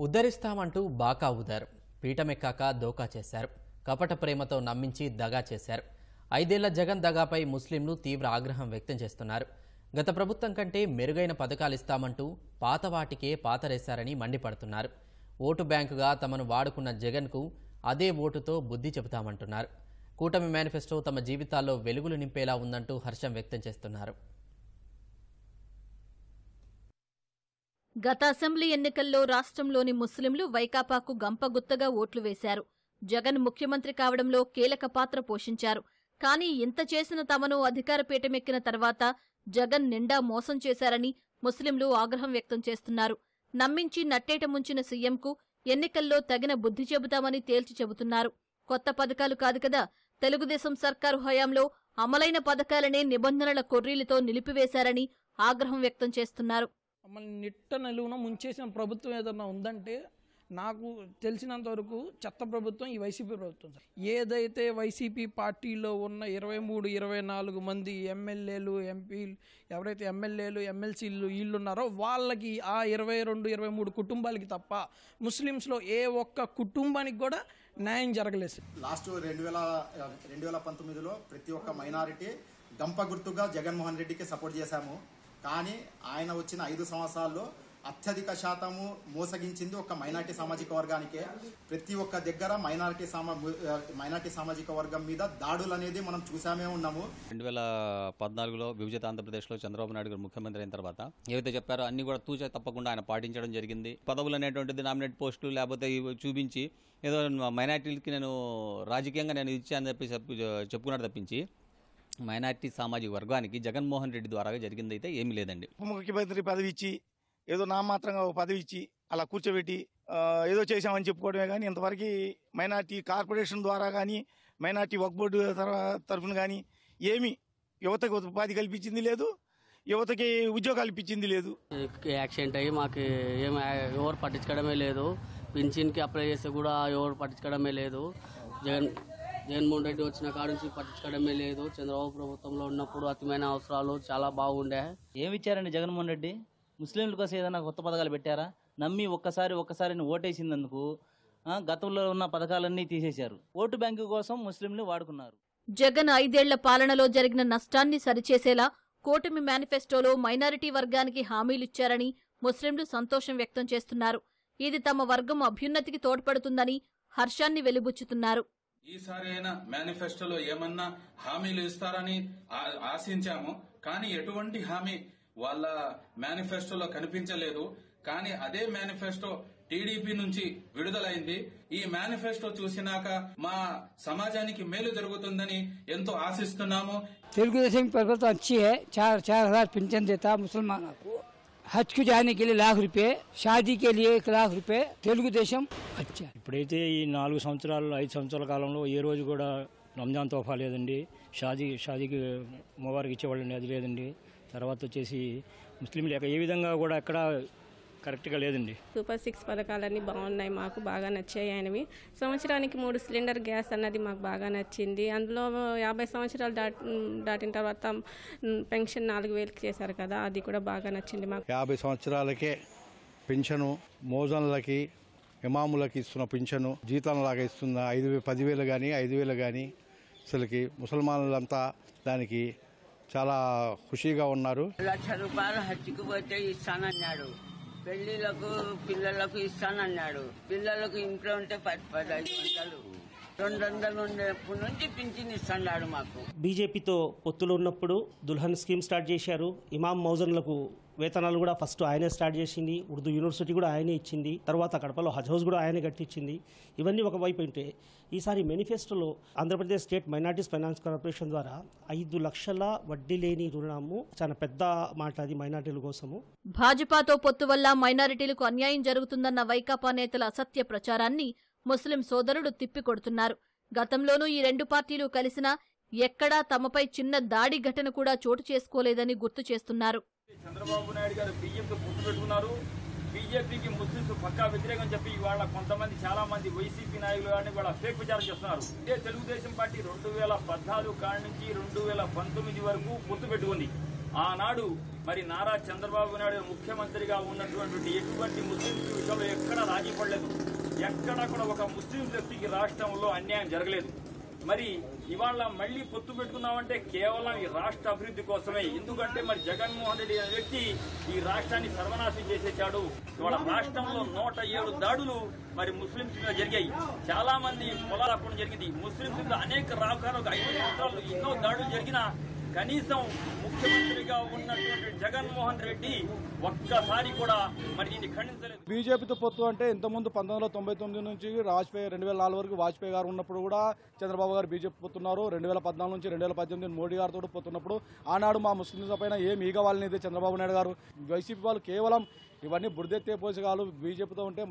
ఉద్ధరిస్తామంటూ బాకా ఊదారు. పీఠమెక్కాక దోకా చేశారు. కపట ప్రేమతో నమ్మించి దగా చేశారు. 5 ఏళ్ల జగన్ దగాపై ముస్లింలు తీవ్ర ఆగ్రహం వ్యక్తం చేస్తున్నారు. గత ప్రభుత్వం కంటే మెరుగైన పథకాలు ఇస్తామంటూ పాత వాటికే పాతరేశారని మండిపడుతున్నారు. ఓటు బ్యాంకుగా తమను వాడుకున్న జగన్కు అదే ఓటుతో బుద్ధి చెబుతామంటున్నారు. కూటమి మేనిఫెస్టో తమ జీవితాల్లో వెలుగులు నింపేలా ఉందంటూ హర్షం వ్యక్తం చేస్తున్నారు. గత అసెంబ్లీ ఎన్నికల్లో రాష్ట్రంలోని ముస్లింలు వైకాపాకు గంపగుత్తగా ఓట్లు వేశారు. జగన్ ముఖ్యమంత్రి కావడంలో కీలక పాత్ర పోషించారు. కానీ ఇంత చేసిన తమను అధికార పీఠమెక్కిన తర్వాత జగన్ నిండా మోసం చేశారని ముస్లింలు ఆగ్రహం వ్యక్తం చేస్తున్నారు. నమ్మించి నట్టేట ముంచిన సీఎంకు ఎన్నికల్లో తగిన బుద్ధి చెబుతామని తేల్చి చెబుతున్నారు. కొత్త పథకాలు కాదు కదా, తెలుగుదేశం సర్కారు హయాంలో అమలైన పథకాలనే నిబంధనల కొర్రీలతో నిలిపివేశారని ఆగ్రహం వ్యక్తం చేస్తున్నారు. మమ్మల్ని నిట్ట నిలువున ముంచేసిన ప్రభుత్వం ఏదన్నా ఉందంటే నాకు తెలిసినంత వరకు చెత్త ప్రభుత్వం ఈ వైసీపీ ప్రభుత్వం. ఏదైతే వైసీపీ పార్టీలో ఉన్న 23-24 మంది ఎమ్మెల్యేలు, ఎంపీలు, ఎవరైతే ఎమ్మెల్యేలు, ఎమ్మెల్సీలు వీళ్ళు ఉన్నారో వాళ్ళకి ఆ 22-23 కుటుంబాలకి తప్ప ముస్లిమ్స్లో ఏ ఒక్క కుటుంబానికి కూడా న్యాయం జరగలేదు. లాస్ట్ 2019లో ప్రతి ఒక్క మైనారిటీ గంప గుర్తుగా జగన్మోహన్ రెడ్డికి సపోర్ట్ చేశాము. కానీ ఆయన వచ్చిన 5 సంవత్సరాల్లో అత్యధిక శాతము మోసగించింది ఒక మైనార్టీ సామాజిక వర్గానికే. ప్రతి ఒక్క దగ్గర మైనార్టీ సామాజిక వర్గం మీద దాడులు అనేది మనం చూసామే ఉన్నాము. 2014లో విభజిత ఆంధ్రప్రదేశ్లో చంద్రబాబు నాయుడు గారు ముఖ్యమంత్రి అయిన తర్వాత ఏవైతే చెప్పారో అన్ని కూడా తూచా తప్పకుండా ఆయన పాటించడం జరిగింది. పదవులు అనేటువంటిది నామినేట్ పోస్టులు లేకపోతే చూపించి ఏదో మైనార్టీలకి నేను రాజకీయంగా నేను ఇచ్చానని చెప్పి చెప్పుకున్నారు తప్పించి మైనార్టీ సామాజిక వర్గానికి జగన్మోహన్ రెడ్డి ద్వారా జరిగింది అయితే ఏమీ లేదండి. ఉప ముఖ్యమంత్రి పదవి ఇచ్చి ఏదో నామాత్రంగా పదవి ఇచ్చి అలా కూర్చోబెట్టి ఏదో చేశామని చెప్పుకోవడమే కానీ ఇంతవరకు మైనార్టీ కార్పొరేషన్ ద్వారా కానీ మైనార్టీ వక్ఫ్ బోర్డు తరఫున కానీ ఏమి యువతకు ఉపాధి కల్పించింది లేదు, యువతకి ఉద్యోగాలు ఇప్పించింది లేదు. యాక్సిడెంట్ అయ్యి మాకు ఎవరు పట్టించుకోవడమే లేదు. పింఛన్కి అప్లై చేస్తే కూడా ఎవరు పట్టించుకోవడమే లేదు. జగన్మోహన్ రెడ్డి వచ్చిన కాడ నుంచి పట్టించుకోవడమే లేదు. చంద్రబాబు ప్రభుత్వంలో ఉన్నప్పుడు అతిమైన అవసరాలు చాలా బాగుండే. ఏమి ఇచ్చారండి జగన్మోహన్ రెడ్డి? ముస్లింల కోసం ఏదైనా కొత్త పథకాలు పెట్టారా? నమ్మి ఒక్కసారి ఓటేసినందుకు గతంలో ఉన్న పథకాలన్నీ తీసేశారు. ఓటు బ్యాంకు కోసం ముస్లింలు వాడుకున్నారు. జగన్ 5 ఏళ్ల పాలనలో జరిగిన నష్టాన్ని సరిచేసేలా కూటమి మేనిఫెస్టోలో మైనారిటీ వర్గానికి హామీలిచ్చారని ముస్లింలు సంతోషం వ్యక్తం చేస్తున్నారు. ఇది తమ వర్గం అభ్యున్నతికి తోడ్పడుతుందని హర్షాన్ని వెలిబుచ్చుతున్నారు. ఈసారి అయినా మేనిఫెస్టోలో ఏమన్నా హామీలు ఇస్తారని ఆశించాము. కానీ ఎటువంటి హామీ వాళ్ళ మేనిఫెస్టోలో కనిపించలేదు. కానీ అదే మేనిఫెస్టో టీడీపీ నుంచి విడుదలైంది. ఈ మేనిఫెస్టో చూసినాక మా సమాజానికి మేలు జరుగుతుందని ఎంతో ఆశిస్తున్నాము. తెలుగుదేశం ప్రభుత్వం अच्छी है. 4,000 पेंशन देता मुसलमानों को. हज को जाने के लिए लाख रुपए, शादी के लिए 1 लाख रुपए. తెలుగుదేశం अच्छा. ఇప్పుడైతే ఈ 4 సంవత్సరాలు 5 సంవత్సరాల కాలంలో ఏ రోజు కూడా రంజాన్ తోఫా లేదండి. షాదీకి ముబారక్ ఇచ్చేవాళ్ళండి, అది లేదండి. తర్వాత వచ్చేసి ముస్లింలు ఏ విధంగా కూడా ఎక్కడ కరెక్ట్గా లేదండి. సూపర్ 6 పథకాలన్నీ బాగున్నాయి, మాకు బాగా నచ్చాయి. ఆయనవి సంవత్సరానికి 3 సిలిండర్ గ్యాస్ అన్నది మాకు బాగా నచ్చింది. అందులో 50 సంవత్సరాలు దాటిన తర్వాత పెన్షన్ 4,000కి చేశారు కదా, అది కూడా బాగా నచ్చింది మాకు. 50 సంవత్సరాలకే పెన్షను, మోజన్లకి ఇమాములకి ఇస్తున్న పెన్షను జీతంలాగా ఇస్తున్న 10,000 కానీ 5,000 కానీ అసలుకి ముసల్మానులంతా దానికి చాలా ఖుషీగా ఉన్నారు. 1,00,000 రూపాయలు హజ్కి పోతే ఇస్తానన్నాడు. పెళ్లిలకు పిల్లలకు ఇస్తానన్నాడు. పిల్లలకు ఇంట్లో ఉంటే 10,500 200 ఉన్నప్పటి నుంచి పింఛన్ ఇస్తున్నాడు మాకు. బీజేపీతో పొత్తులు ఉన్నప్పుడు దుల్హన్ స్కీమ్ స్టార్ట్ చేశారు. ఇమాం మౌజన్లకు వేతనాలు కూడా ఫస్ట్ ఆయనే స్టార్ట్ చేసింది. ఉర్దూ యూనివర్సిటీ కూడా ఆయనే ఇచ్చింది. తర్వాత కడపలో హజ్ హౌస్ కూడా ఆయనే కట్టించింది. ఇవన్నీ ఒకవైపు ఉంటే ఈసారి మేనిఫెస్టోలో Andhra Pradesh state minorities finance corporation ద్వారా 5 లక్షల వడ్డీ లేని రుణము, చాలా పెద్ద మాట అది మైనార్టీల కోసము. భాజపాతో పొత్తు వల్ల మైనారిటీలకు అన్యాయం జరుగుతుందన్న వైకాపా నేతల అసత్య ప్రచారాన్ని ముస్లిం సోదరులు తిప్పికొడుతున్నారు. గతంలోనూ ఈ 2 పార్టీలు కలిసినా ఎక్కడా తమపై చిన్న దాడి ఘటన కూడా చోటు చేసుకోలేదని గుర్తు చేస్తున్నారు. చంద్రబాబు నాయుడు గారు బియ్యంతో పొత్తు పెట్టుకున్నారు. బీజేపీకి ముస్లింస్ పక్కా వ్యతిరేకం చెప్పి ఇవాళ కొంతమంది చాలా మంది వైసీపీ నాయకులు కానీ ఇవాళ ఫేక్ ప్రచారం చేస్తున్నారు. ఇదే తెలుగుదేశం పార్టీ 2014 కాడి నుంచి 2019 వరకు పొత్తు పెట్టుకుంది. ఆనాడు మరి నారా చంద్రబాబు నాయుడు ముఖ్యమంత్రిగా ఉన్నటువంటి ఎటువంటి ముస్లింస్ విషయంలో ఎక్కడ రాజీ పడలేదు. ఎక్కడ కూడా ఒక ముస్లిం వ్యక్తికి రాష్ట్రంలో అన్యాయం జరగలేదు. మరి ఇవాళ మళ్లీ పొత్తు పెట్టుకున్నామంటే కేవలం ఈ రాష్ట్ర అభివృద్ధి కోసమే. ఎందుకంటే మరి జగన్మోహన్ రెడ్డి అనే వ్యక్తి ఈ రాష్ట్రాన్ని సర్వనాశనం చేసేశాడు. ఇవాళ రాష్ట్రంలో 107 దాడులు మరి ముస్లింస్ మీద జరిగాయి. చాలా మంది పొలాలు జరిగింది. ముస్లింస్ మీద అనేక రాకాలు 5 సంవత్సరాలు ఎన్నో దాడులు జరిగినా కనీసం ముఖ్యమంత్రిగా ఉన్నటువంటి జగన్మోహన్ రెడ్డి ఒక్కసారి కూడా మరి దీన్ని ఖండించలేదు. బీజేపీతో పొత్తు అంటే ఇంతకుముందు 1999 నుంచి వాజ్పేయి 2004 వరకు వాజ్పేయి గారు ఉన్నప్పుడు కూడా చంద్రబాబు గారు బీజేపీ పొత్తున్నారు. 2014 నుంచి 2018 మోడీ గారితో పొత్తున్నప్పుడు ఆనాడు మా ముస్లింల పైన ఏం ఈగవాలనేది చంద్రబాబు నాయుడు గారు. వైసీపీ వాళ్ళు కేవలం ఇవన్నీ బురదెత్తే పోషకాలు బీజేపీతో ఉంటే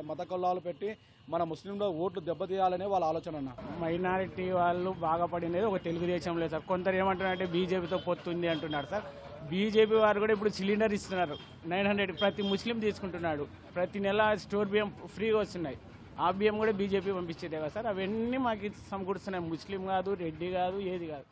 మత కొల్లాలు పెట్టి మన ముస్లింలో ఓట్లు దెబ్బతీయాలనే వాళ్ళ ఆలోచన అన్న. మైనారిటీ వాళ్ళు బాగా పడినది ఒక తెలుగుదేశం లేదు సార్. కొందరు ఏమంటున్నారంటే బీజేపీతో పొత్తుంది అంటున్నారు సార్. బీజేపీ వారు కూడా ఇప్పుడు సిలిండర్ ఇస్తున్నారు 900 ప్రతి ముస్లిం తీసుకుంటున్నాడు. ప్రతి నెల స్టోర్ బియ్యం ఫ్రీగా వస్తున్నాయి. ఆ బియ్యం కూడా బీజేపీ పంపించేదే కదా సార్. అవన్నీ మాకు సమకూరుస్తున్నాయి. ముస్లిం కాదు, రెడ్డి కాదు, ఏది కాదు.